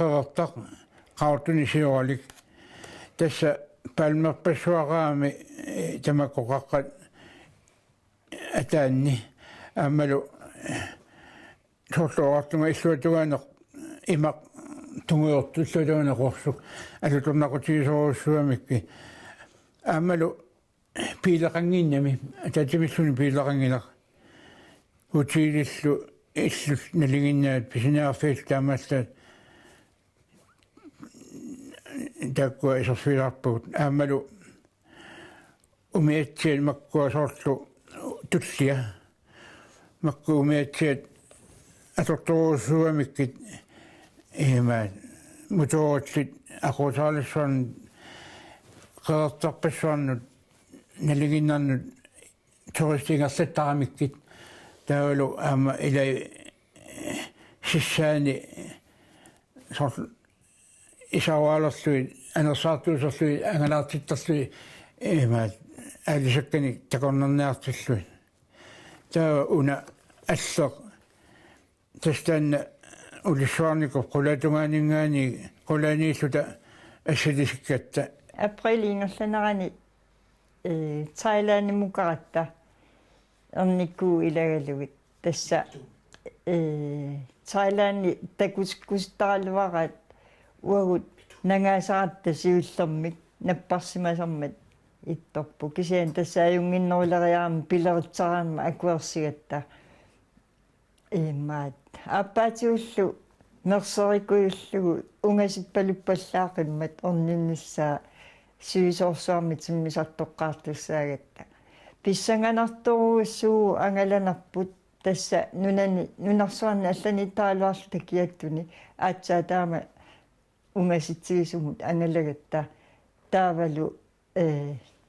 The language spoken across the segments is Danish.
qerertaq qaartuni sioralik tassa palmerpassuaqaami tamakkoqaqqat ataanni aammalu sorluartunga illuatuganeq imaq tunguortulluatuganeqorsuk alutornaqutigisoruussuamikki aammalu piileqangiinnami atatimilluni piileqangilaq utiilillu illu nalinginnaat pisinearfiil taamallaat takkua isorfiilarpugut aammalu umiatsiat makkuasoorlu tullia makku umiatsiat atortoruussuamikkit imaat mutoorutlit aquutaalussuarn qerertarpassuarnut nalinginnarnut turistingerlattaramikit taulu aama ila sissaani sorlu isauaalerlui anersaartuuserlui angalaartittarlui imaat аалисаккани такорнерниартиллуи таа уна аллеқ тастаанна улиссуарникоп qulatungaanингаани qulaaniillута ассалисиккатта априлингерланерани тайлаанимукаратта эрниккуу илагалугит тасса тайлаани такускустаралуарат уагут нагаасаратта сиуллермик наппарсимасармат ittorpu kisian tässä ajunginnoileriaam pileritsaraamma akuersigatta immaat appaatiullu merserikuyullugu ungasippaluppallаақиммат орниннissaa сюисорсуармит симмисартоққаартуссаагатта писсанганарторуссуу ангаланарпут тасса нунарсуарна аллани таалуарлу такиаттуни аатсаа таама унгаситсигисумут ангалагатта таавалу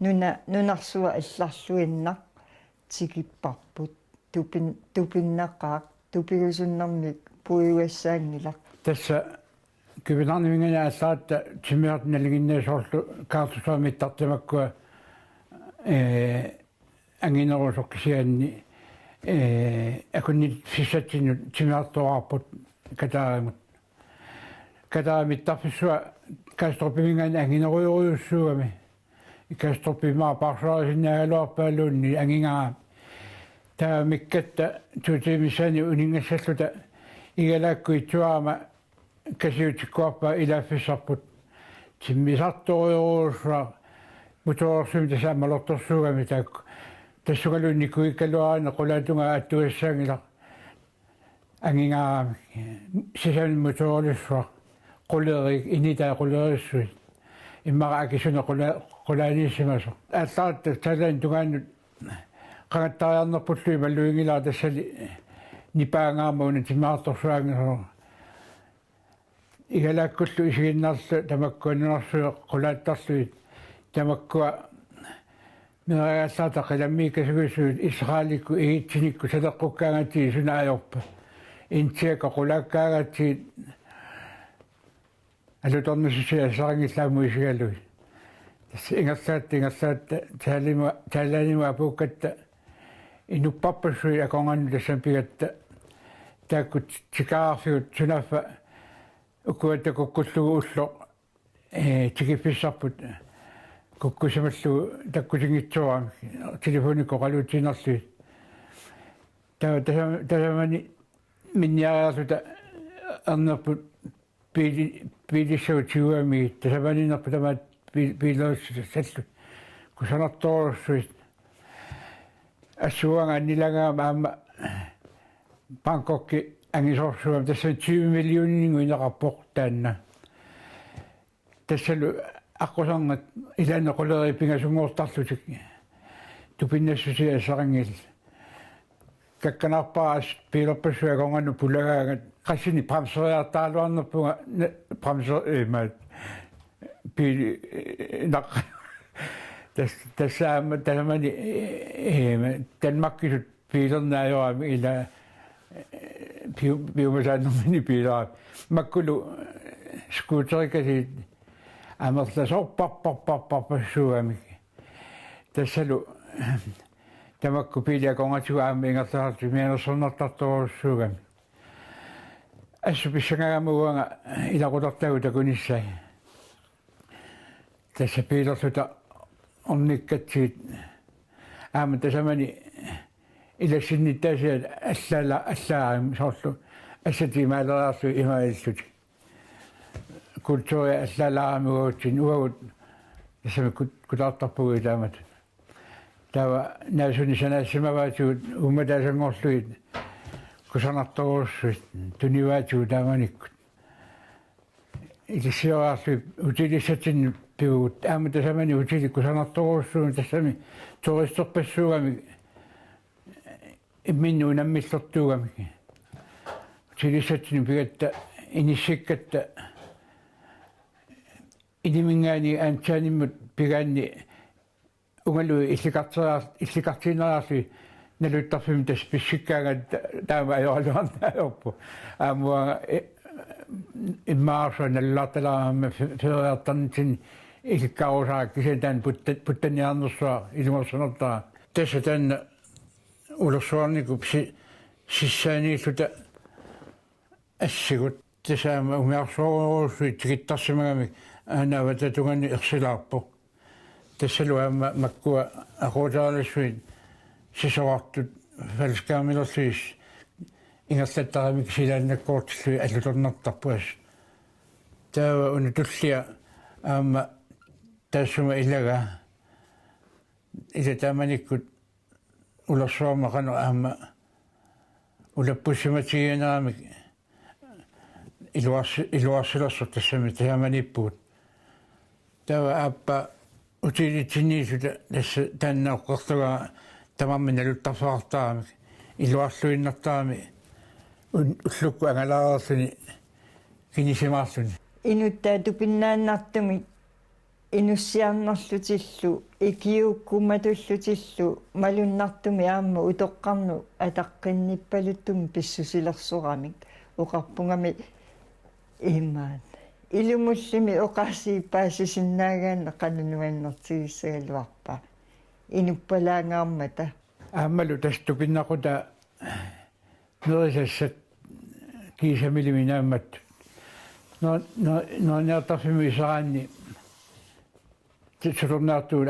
нунарсуа алларлуиннақ тикиппарпут тупиннақаақ тупигусуннэрмик пуиуассаангилақ тасса кибинарнимингана аллаатта тимиарт налигиннаасоорлу каартусаамиттартамаккуа ангинерусоқкисианни акунни фиссатсинут тимиартораарпут катаарамиттарфиссуа кастропимингана ангинеруйоруйуссуугами кастропимаа парсуарисиннаагалуарпаалуунни ангингаа таа миккатта тутимисани унингассаллута игалааккуитсуаама касиутиккуарпа илааффиссарпут тиммисарторуйоруусса муторсуми тасаамалорторсуугами таакку тассугалуунни куиккалуаана qulatunga аттуассаангила ангингаа сисани муторлиссуа qullerik inita qullerissui immara akisuna qulaaniissimasa аллаат талаан тугааннут qagattariarnerpullu malluingilaa тассали нипаангаамауна тимаарторсуаагнеру игалааккуллу исигиннарлу тамаккуаннерсуи qulaаттарлуит тамаккуа мерагааллаата qilammiikasugussuut исрааликку игитсиникку салеққуккаагатии сунаajorpa интиака qulaakkaagатсиит алуторнусисиа сарангиллаамуисигалуи тасса ингерлаатта таалаанима апууккатта инуппарпассуи аконгаану тассампигатта тааккут тикаарфигут сунаффа укуатта куккуллугу улло тикипписсарпут куккусималлугу таккусингитсуаами телефоникко қалуутинерлуи тасамани минниариарлута арнерпут пилиссуутигуами тасаманинерпутамаат пилоссаллу кусанарторуссуит ассуанга аннилагаама аама Bangkokki ангисорсуам тасса 20 миллионингу инеқарпоқ таанна тассалу аққусарнат илаанеқулери пингасунгуортарлутик тупиннассусиа сарангил какканарпаас пилерпассуа конгаану пулагаагат qassini pramseriartaaluarnerpunga pramser maat pili naq tassaama talamani Danmarkisut piilernaajorami ila piumasaanermini piilera makkulu skuuterikasi amerlasorparparparparpassuami tassalu tamakku piiliakongatugaami ingerlaartimianersornertartorussuugami Assupissangaamuanga ilaqutartaguta tässä piilosuta onnikkatsiit aamen tasamani ilasinnittaisia allaa sorlu assatiimaaleraarsu imailsut kulttuuria allaalaamuutsin uavut tässä kutartarpuitaamat tava näysuni sanassimavaatuut ummataasanngorluit kusanartoruussuit tunivaatuut taamanikkut ilisiorlu utilissatsin piut aamen tasamani utili kusanartoruussuun tassami turistorpassuugami minnu nammillertuugami utilisatsin pigatta inissikkatta inimingaani antaanimmut pigaanni ungalu illikartineraarlu naluttarfimi tas pissikkaanga taama ajorluarnaajorpu aamua immaarsa nalulaartalaamma feriartarnitin ilkkarusaakisen taan puttaniarnersuar ilungorsunertaa tässä tanna ulorsuarniku sissaaniilluta assigut tasaama umiarsuaruussuit tikittarsimagami aanaavata tungani ersilaarpu tässä luamma makkua aquutaarlissuit sisoartut falskaamilerluis ingerlattaramik silaannakkuortillui allutornartarpuas taava unutullia aamma taassuma ilaga ila taamanikkut ulorsuarmaqanu aamma ulappussimatiguinaramik iluarsilersut tassami taamaniippuut taava aappa utilitsinniisuta tässä taannaoqqertugaa tamammin naluttarfaartaramik iluarluinnartaami ullukku angalaarluni kinisimaarluni inuttaa tupinnaannartumi inussiarnerlutillu ikiukkummatullutillu malunnartumi aamma utoqqarnu ataqqinnippaluttum pissusilersuramik uqarpungami immaat ilumullimi oqassiippaasisinnaagaanna qanunuannertigissaluarpa inuppalaangaarmata aammalu tastupinnaquta nerisassat kiisamiliminaammat neertarfimi isaraanni sulurnaartuut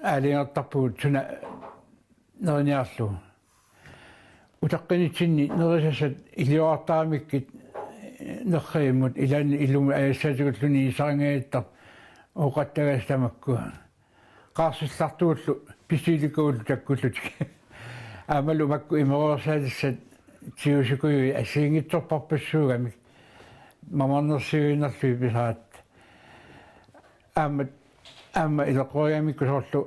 aalinertarpuut suna neriniarlu utaqqinitsinni nerisassat iliortaamikkit nerriimmut ilaani illumi ayassatigulluni isarangaittar oqattagastamakku qaarsillartuullu pisiilikuullu takkullutik aamalu makku imerorsaatissat tiusukui asiingittorparpassuugamik mamarnersiuinnerlui pisaat aamma ileqoriamikku soorlu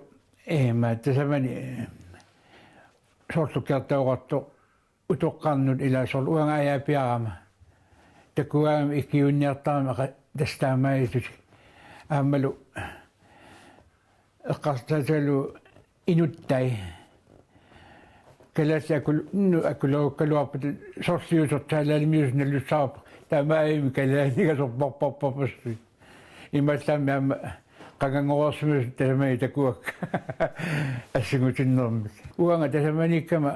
tasamani soorlu kertauqartu utoqqarnut ila soorlu uanga ajaapiarama takuaami ikkiunniartaama tastaamaayitutik aammalu eqqartaatalu inuttai kalasakul akuluokkaluarput sorsiusortaalaalimius nallussaarpa taamaayimi kalaanigasorparparparpassu imallami aama qangangorsimus tasamani takuakka assingutinnermik uanga tasamanikkama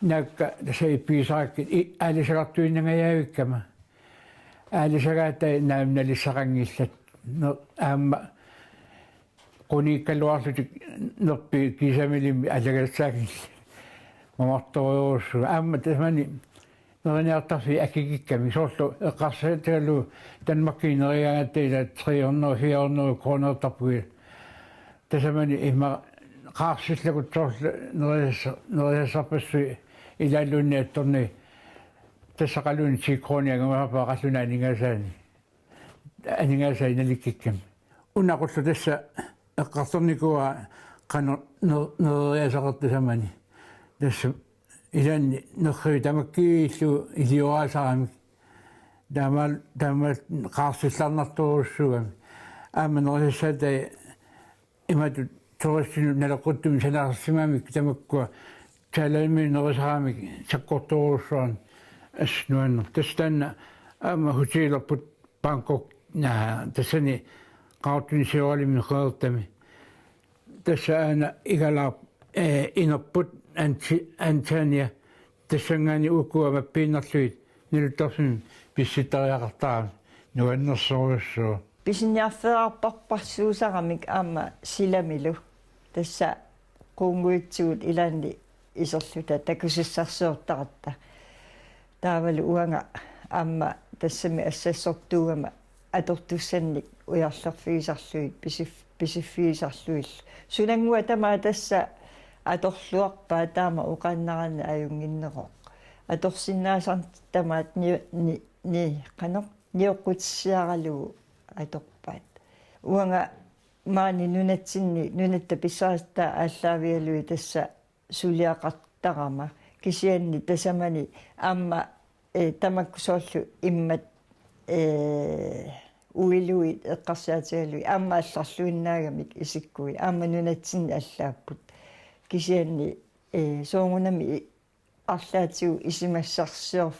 naakka tasaipiisaakkit aalisaqartuinnangajaavikkama aalisagaata naamnalissaqangillat aamma quniikkaluarlutik nerpi kiisamilimi alagassaakill mamartoruussu aamma tasamani neriniartarfi akikikkami soorlu eqqarsaatalu tanmakkiineriagaataila 300-400 kronertarpugil tasamani imma qaarsillagut soorlu nerisassarpassui ilaalluunniattorni tassaqaluuni siikrooniangamapaa qalluna aningasaani nalikkikkam unaqullu tassa eqqartornikua qanu neriasaqertasamani tässä ilaanni nerri tamakkiillu ilioraasaramik taama qaarsillarnarturuussugami aamma nerisassaatai imatut torissinu nalequttum sanaarssimamik tamakkua taalaalmi nerisaramik sakkorturuussuan asnuanner tastaanna aamma hutiilerput Bangkok tassani qaartunisioralimi qeertami tässä aana igalaap inerput Antania tassangani ukua mappiinnerluit нилутторсин писситтариақартаа нуаннерсоруссуу писинниарфеарпарпарсуусарамик аама силамилу тасса quunguitsugut ilaanni iserluta takussarsuortaratta taavalu uanga aamma tassami assassortuugama atortussannik ujarlerfiisarluit pisiffiisarluill sunangua tamaa tassa atorluarpaa taama uqaannarana ajunginneroq atorsinnaasart tamaat ni qanoq nioqqutsiaralugu atorpaat uanga maani nunatta pissaasta aalлaavialui tassa suliaqartarama kisianni tasamani aamma tamakkusoorlu immat uilui eqqarsaatigalui aamma алларлуиннааgamik isikkui aamma nunatsinni allaapput kisianni soongunami арлаатигу isimassarsior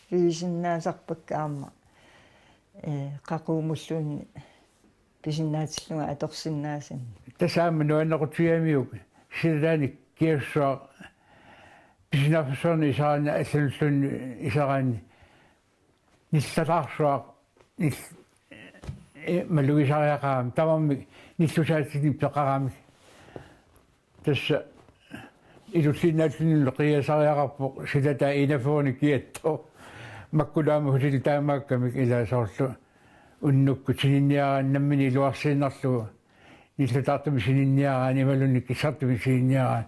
fiisinnaasarpakka aamma qaquumulluunni писиннаатиллунга аторсиннаасин тасаама нуаннеқутиамиук силааник киассуа писинаффсорни исаана аллунллунни исараани ниллалаарсуа малуисариақаам тамамми ниллусаатсини пеқараамик тасса илуллиннааллунни қиасариақарпоқ силата инафууни киатто маккулаама хусилтаамааккамик илаасоорлу уннукку сининниарааннаммини луарсииннарлугу ниллутаартами сининниараан ималунник киссартами сининниараа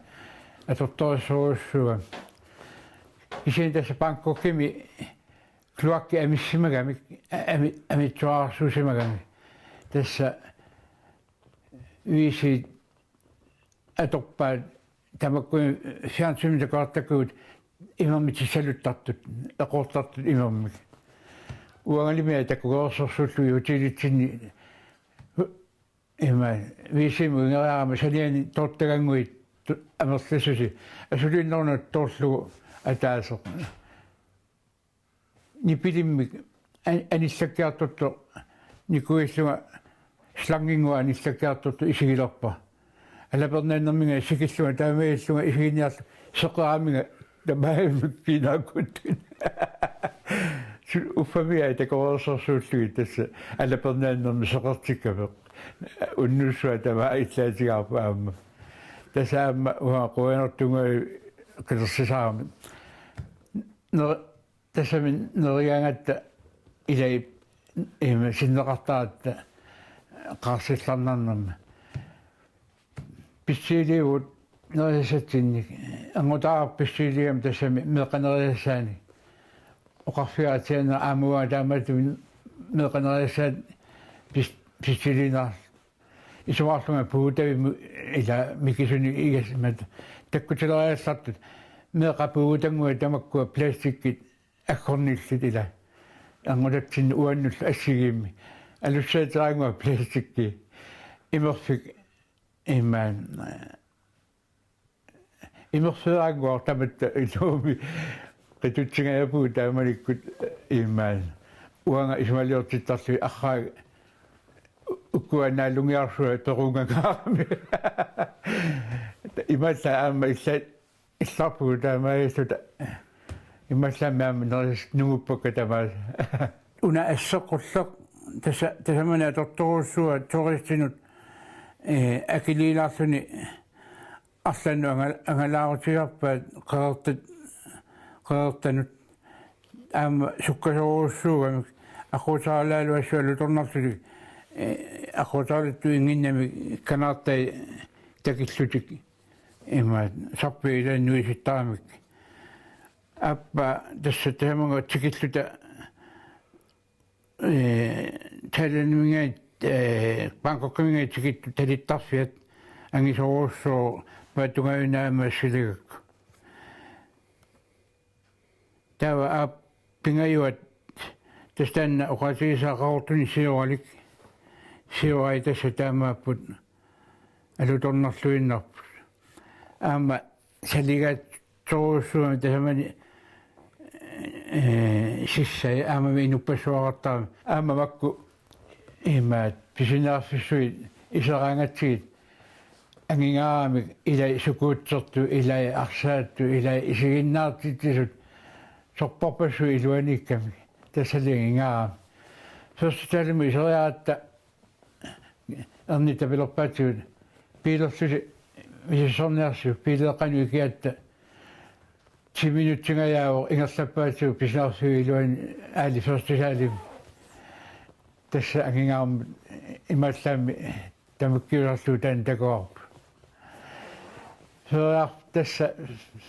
аторториссууруссуга кисин тасса панкоккими клуакки амиссимагамик амитсуаарсуусимагами тасса виси аторпаат тамаккуи фиансумитакаартаккуут имаммитиссалуттартут эқортартут имаммик уангалимиа такугоорсорсуллуи утилитсинни има висиму ингераама салиани тооттагангуит амерласуси асулииннорна тоорлугу атаасо нипилиммик аниллаккиартутто никуиллуга слангингуа аниллаккиартутто исигилерпа алапернааннэрмига сикиллуга таамаиллуга исигиниарлу соқарамига тамаамик пинааккуттун уфамиа такоорсорсууллуги тасса алапернааннэрми соқартиккавеқ уннуссуа тама иллаатигарпа аама тасаама уа қуанертунгаа килерсисаарами тассамин нериангатта илай эма синнеқартаратта қаарсилларнарнэрма писсилиут нерисатсинник ангутаар писсилиам тассами меқанериассаани оқарфиаатиана аамуа таамату меқанериассаат писсилинаар исуаарлунга пуутави ила микисуни игасмат таккутилериассартут меқапуутангуа тамаккуа пластиккит аккорниллит ила ангулатсин уаннулла ассигиимми алуссаатаангуа пластикки имерфик имаан имерфераангуар таматта илууми qitutsingaapuu taamalikkut immaan uanga ismaliortittарлуи арраа уккуанаалунгиарсуа перунгакаарами ималла аама илларпуу таамааллута ималламаама нерис нугуппакка тамаа уна ассеққуллеқ тасамана торторуссуа тористинут акилилаарлуни арлану ангалаарутиарпаат qeertanut aama sukkasooruussuugamik aquutaarlaaluassualu tornartuli aquutaalattu inginnami kanaartai takillutik imaat sarpiilaannuisittaaramik appa tassa taamaga tikilluta talanimigaat pankokkamingaat tikittu talittarfiat angisooruussuu paatungayunaamaassiligakku tawa pingayuat tastanna oqasiisaaqartortuni siualik siuai tassa taamaapput alutornerluinnarput aama saligaat soruussuami tasamani sissai aamami inuppassuaqartaami aama makku imaat pisinaarfissuit iseraangatsigit angingaaramik ilai sukuutsertu ilai arsaattu ilai isiginnaartittisut sorporpassu iluanikkami tassalingingaa sostalimi sojaata annita peloppaatsuut piilorsusi misonnersu piileqanuikiatta 10 minuuttingajaawo ingerlappaatsuut pisnaarsu iluani aali sostasaali tässä angingaam imallaami tamakkiurarluutaan takoarpu tässä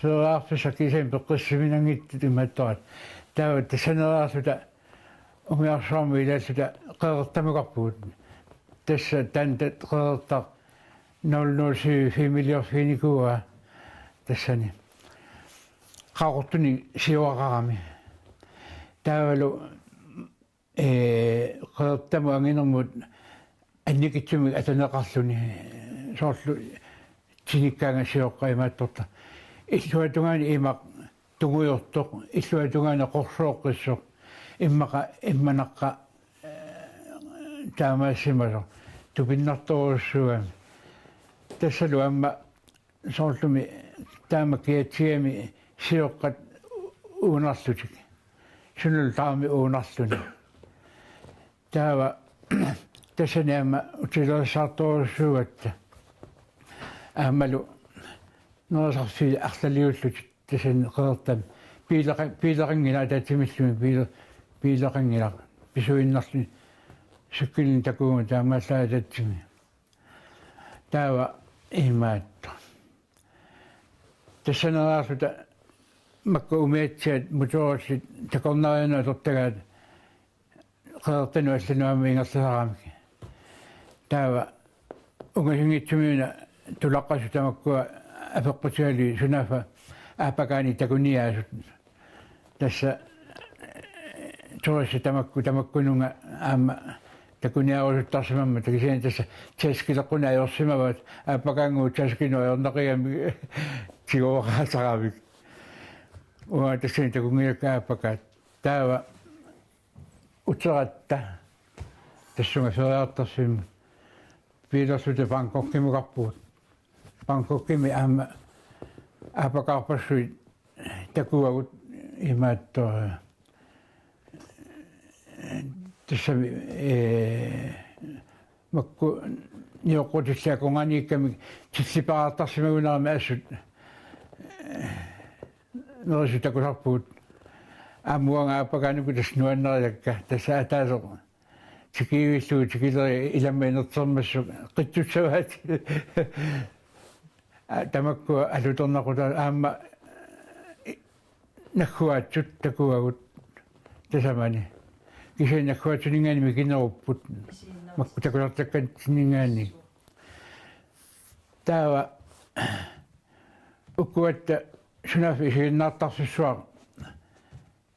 soarfissa kisen peqqissimинангит иматтарат таа тассанераарлута умиарсуармуилааллута qeertamaqarpuut tässä tanta qeerta 007 миллиорфиникуа тассани qaaqortuni siuaqarami таавалу qeertamu anginermut анникитсуми атанеқарлуни соорлу тиниккаанга сиоққаймаатторта иллуатунгаани имақ тугуйортоқ иллуатунгаана қорсооққиссоқ иммақа имманаққа таамаассимасо тупиннарторуссугами тассалу амма соорлуми таама киатсиами сиоққат уунарлутик сунул таами уунарлуни таава тассаниама утилерсаарторуссугатта аамалу норсарфи арлалиуллут тасан qeertam piileqangila taatsimillumi piileqangila pisuinnarluni sukkilin takuunga taamaallaa tatsimi taava imaatto tassaneraarluta makka umiatsiat motorallit takornariana tortagaat qeertanu allanuami ingerlasaraamiki taava ungasungitsumiuna tulaqqasu tamakkua apeqqutigali sunafa aapakaani takuniaasut tassa torissa tamakkununga aamma takuniaarusuttarsimamma takisian tassa taskileqquna ajorsimavat aapakaangu taskinu ajornaqiami tiguoqaasaraavik uga tassani takungilakka aapakaat taava uteratta tassunga feriartarsimma piilersuta Bangkokkimuqarpuut Bangkokkimi aama aapaqarpassuit takuagut imaattor tassami makku nioqqutillaaqunganiikkami tilliparaartarsimagunaarmi assut nerisutakusarpuut aamuanga aapakaanuku tassnuanneriakka tassa ataasoq tikiivillu tikileri ilammiinertermassu qittutsavaat tamakku alutornaquta aamma nakkuaatsut takuagut tasamani kisen nakkuatsuningaani mikinerupput makku takulartakkanningaani taava ukkuatta sunafi isiinnaartarsussuaq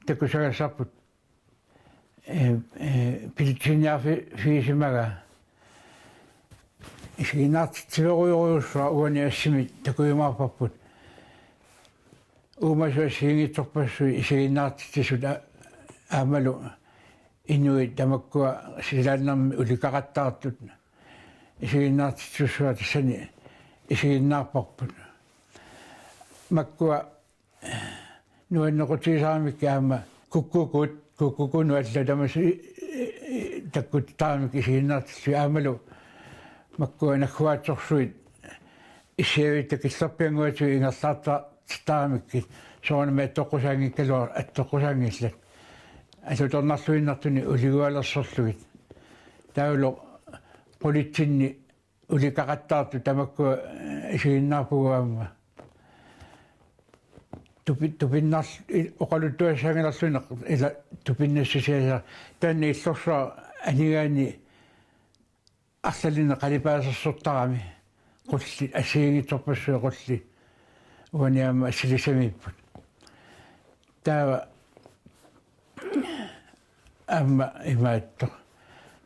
takusagassarput pilitsiniarfi fiisimaga isiinaartitsiveruyoruussua uaniassimi takuyumaarparput uumasuassiingitsorpassui isiinaartitsisut aamalu inuit tamakkua silaannarmi ulikaqattaartut isiinaartitsussua tassani isiinnaarparput makkua nuannequtiisaramikki aama kukkukunu allatamas takkut isiinnaartillu aamalu makkua nakkuaatsorsuit issiavit takillerpianguatu ingerlaartaaramikki soonami attoqqusaangikkaluar attoqqusaangillat alutornarluinnartuni uligualersorlugit taulu qulitsinni ulikaqattaartu tamakkua isiinnaarpuguaamma tupinnar oqaluttuassaangilarluna ila tupinnassisiasa taanni illorsaa anigaani арлалина қалипаасерсортарами qulli ассигиторпассуи qulli уаниама ассилисамиппут таава амма имаатто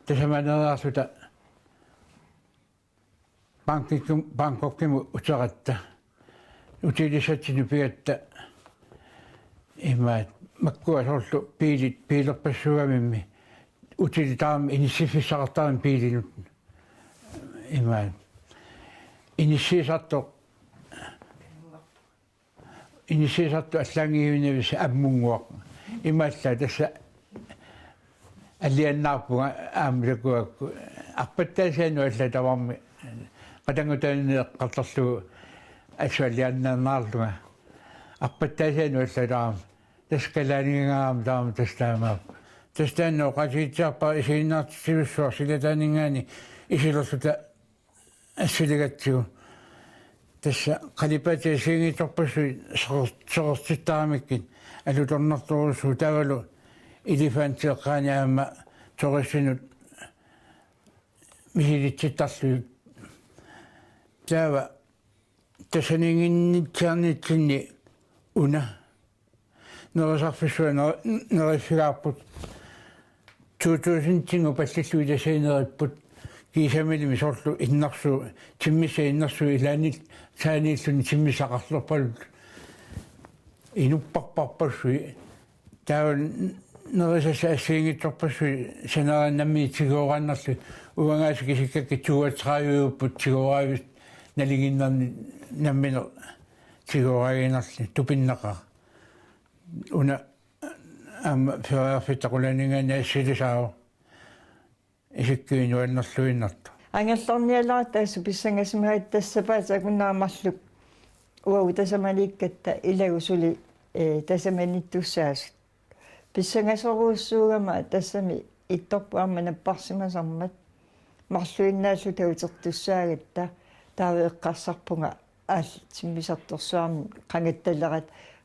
тасаманераарлута Bangkokkimu uteratта утилисатсину пиатта имаат маккуа соорлу пиилерпассугамимми утилитаами иниссиффиссақартарами пиилинут имаат иниссиисартоқ инисисарту аллаангиунивис аммунгуақ имаалла тасса аллианнаарпуга аамлакуакку арпаттаасаану алла таварми qatangutaanneeqqartarlugu асуалианнернаарлуга арпаттаасаану аллалаам таскалаанигаам таам тастаамаа тастаанно qasiitsaarpa isiinnaartissivissua silataaningaani isilersuta ассилигатсигу тасса қалипати сингиторпассуи соқортиттаарамиккит алуторнартуруссуу тавалу илифаантиэққаани аама ториссинут мисилитситтарлуи таава тасанингиннитсиарнитсинни уна нерисарфиссуа нериффигаарпут 2000-тингу паллиллуи тасаинериппут кисамилими сорлу иннарсуу тиммиса иннарсуу илаанил саанииллуни тиммисақарлерпалут инуппарпарпассуи таава нерисаса ассиингитторпассуи санерааннамми тигоораннарлу уангааси кисиккакки туатрааюуппут тигораавис налигиннарни намминер тигораагинарли тупиннаqa уна ам ферафиттакуланингани ассилисаава исиккуинуаннерлуиннарту ангерлорниаларатаасу писсангасимаат тассапаата куннаамарлук уау тасамаликкатта илагусули тасаманиттуссаасут писсангасоруussуугама тассами ittorpuarma napparsimasarmat марлуиннааллу таутертуссаагатта таавеэккарсарпунга аал тиммисарторсуарми qangattалерат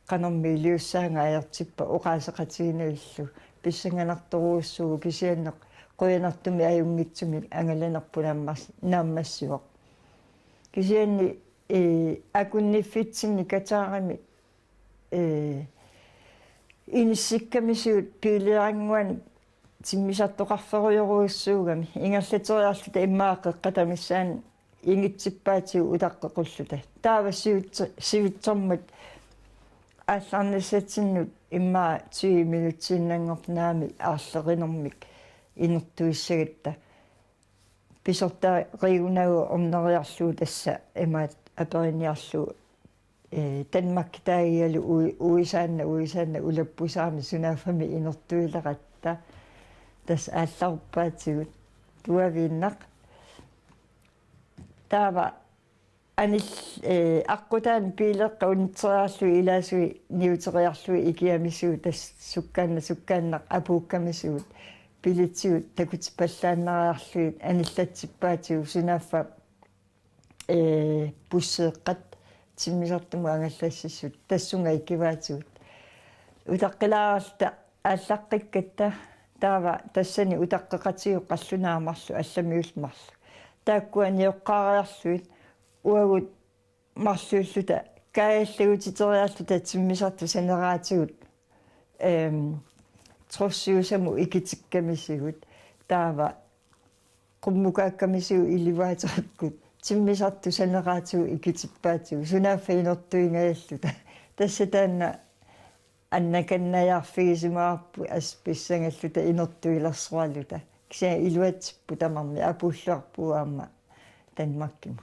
qanarmi илиуссаанга аяртиппа оqaасеqatiginuillu писсанганарторуuссугу кисианнеқ qoyanartumi ajunngitsumi angalanarpulaammas naammassуоq кисианни акунниффитсинни катаарами иниссиккамисуут пилиарангуани тиммисартоқарферуйоруuссуугами ингерлатериарлута иммааққеққатамиссаани ингитсиппаатиу утаққеқуллута таава сивитсэрмат аалларниссатсиннут иммаа 20 минутсииннангорнаами аарлеринэрмик инертуиссагатта писортаа риунагу орнериарлуу тасса имаат апериниарлуу танмаккитаагиалу уисаанна улаппусаами сунаафами инертуилератта тас аалларпаатигут туавииннақ таава анил аққутаан пилеққа унитсериарлуи илаасуи ниутериарлуи икиамисуу тас суккааннақ апууккамисуут пилитсиут такутипаллааннариарлуит аниллатсиппаатигу сунааффа пуссеэққат тиммисартуму ангаллассиссут тассунга иккиваатигут утаққилааралта ааллаққиккатта таава тассани утаққеқатигу қаллунаамарлу алламиулмарлу тааккуаниоққаариарлуит уагут марлууллута кааллагутитериарлута тиммисарту санераатигут троссиусаму икитиккамисигут таава qummukaakkamisiu iливаатераккут тиммисарту санераатигу икитиппаатигу сунааффаинертуингааллута тассатаанна аннаканнаяарфигисимаарпу асписсангаллута инертуилерсуалута кися илуатсиппу тамарми апууллуарпуаама танмаккиму